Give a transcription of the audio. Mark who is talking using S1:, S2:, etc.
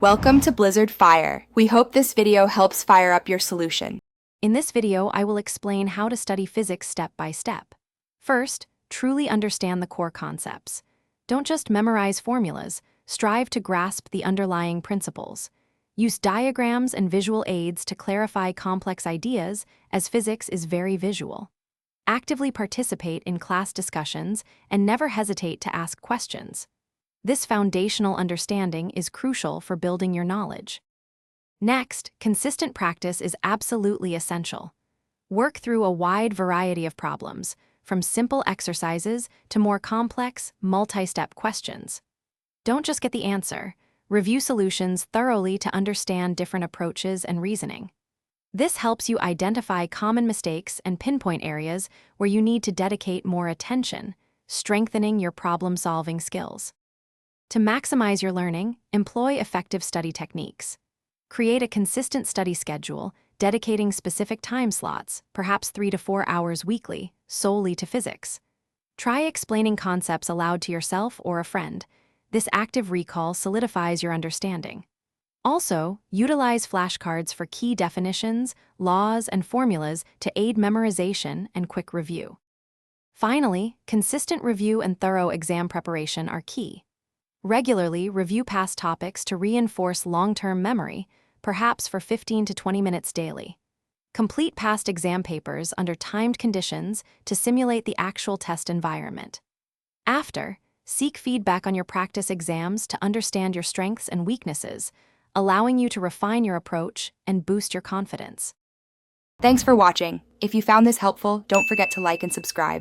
S1: Welcome to Blizzard Fire. We hope this video helps fire up your solution.
S2: In this video, I will explain how to study physics step by step. First, truly understand the core concepts. Don't just memorize formulas, strive to grasp the underlying principles. Use diagrams and visual aids to clarify complex ideas, as physics is very visual. Actively participate in class discussions and never hesitate to ask questions. This foundational understanding is crucial for building your knowledge. Next, consistent practice is absolutely essential. Work through a wide variety of problems, from simple exercises to more complex, multi-step questions. Don't just get the answer. Review solutions thoroughly to understand different approaches and reasoning. This helps you identify common mistakes and pinpoint areas where you need to dedicate more attention, strengthening your problem-solving skills. To maximize your learning, employ effective study techniques. Create a consistent study schedule, dedicating specific time slots, perhaps 3 to 4 hours weekly, solely to physics. Try explaining concepts aloud to yourself or a friend. This active recall solidifies your understanding. Also, utilize flashcards for key definitions, laws, and formulas to aid memorization and quick review. Finally, consistent review and thorough exam preparation are key. Regularly review past topics to reinforce long-term memory, perhaps for 15 to 20 minutes daily. Complete past exam papers under timed conditions to simulate the actual test environment. After, seek feedback on your practice exams to understand your strengths and weaknesses, allowing you to refine your approach and boost your confidence.
S1: Thanks for watching. If you found this helpful, don't forget to like and subscribe.